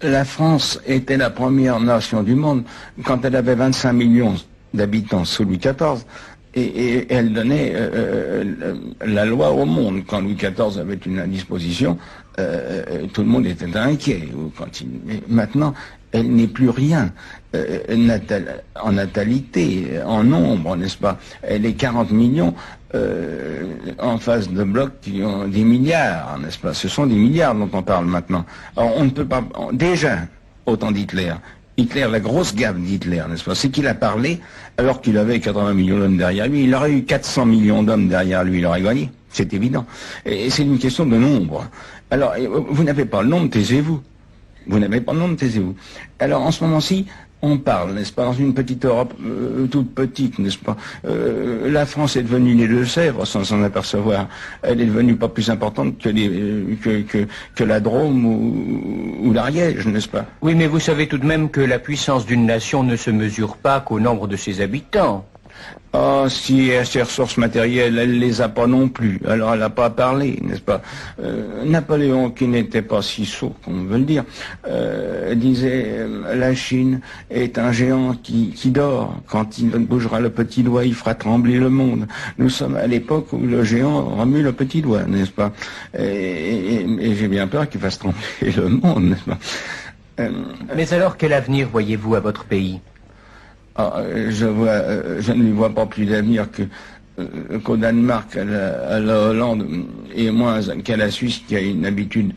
La France était la première nation du monde quand elle avait 25 millions d'habitants sous Louis XIV. Et elle donnait la loi au monde. Quand Louis XIV avait une indisposition, tout le monde était inquiet. Maintenant, elle n'est plus rien en natalité, en nombre, n'est-ce pas? Elle est 40 millions en face de blocs qui ont des milliards, n'est-ce pas? Ce sont des milliards dont on parle maintenant. Alors, on ne peut pas... Déjà, au temps d'Hitler, la grosse gaffe d'Hitler, n'est-ce pas, c'est qu'il a parlé alors qu'il avait 80 millions d'hommes derrière lui. Il aurait eu 400 millions d'hommes derrière lui, il aurait gagné. C'est évident. Et c'est une question de nombre. Alors, vous n'avez pas le nombre, taisez-vous. Vous n'avez pas le nombre, taisez-vous. Alors, en ce moment-ci, on parle, n'est-ce pas, dans une petite Europe toute petite, n'est-ce pas. La France est devenue les Deux-Sèvres sans s'en apercevoir. Elle est devenue pas plus importante que la Drôme ou l'Ariège, n'est-ce pas? Oui, mais vous savez tout de même que la puissance d'une nation ne se mesure pas qu'au nombre de ses habitants. Ah, si elle a ses ressources matérielles, elle les a pas non plus. Alors elle n'a pas parlé, n'est-ce pas? Napoléon, qui n'était pas si sot, qu'on veut le dire, disait la Chine est un géant qui dort. Quand il bougera le petit doigt, il fera trembler le monde. Nous sommes à l'époque où le géant remue le petit doigt, n'est-ce pas? Et j'ai bien peur qu'il fasse trembler le monde, n'est-ce pas? Mais alors, quel avenir voyez-vous à votre pays? Ah, je ne lui vois pas plus d'avenir qu'au Danemark, à la Hollande, et moins qu'à la Suisse, qui a une habitude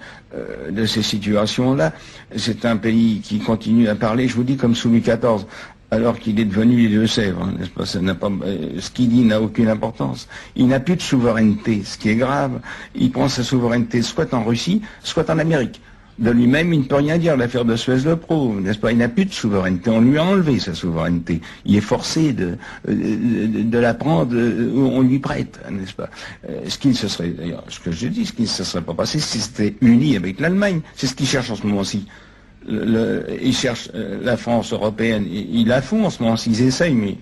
de ces situations-là. C'est un pays qui continue à parler, je vous dis, comme sous Louis XIV, alors qu'il est devenu les Deux-Sèvres, hein, n'est-ce pas? Ce qu'il dit n'a aucune importance. Il n'a plus de souveraineté, ce qui est grave. Il prend sa souveraineté soit en Russie, soit en Amérique. De lui-même, il ne peut rien dire, l'affaire de Suez le prouve, n'est-ce pas? Il n'a plus de souveraineté, on lui a enlevé sa souveraineté. Il est forcé de la prendre où on lui prête, n'est-ce pas? Ce qu'il se serait, d'ailleurs, ce que je dis, ce qui ne se serait pas passé si c'était uni avec l'Allemagne. C'est ce qu'il cherche en ce moment-ci. Il cherche la France européenne, ils la font en ce moment-ci, ils essayent, mais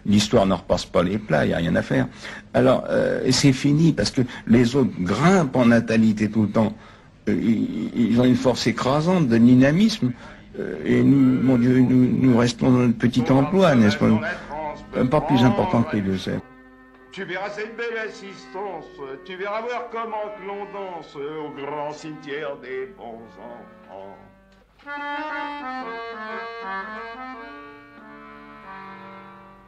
l'histoire ne repasse pas les plats, il n'y a rien à faire. Alors, c'est fini, parce que les autres grimpent en natalité tout le temps. Ils ont une force écrasante de dynamisme, et nous, mon Dieu, nous restons dans notre petit emploi, n'est-ce pas? Pas plus important que les Deux-Sèvres. Tu verras cette belle assistance, tu verras voir comment que l'on danse au grand cimetière des bons enfants.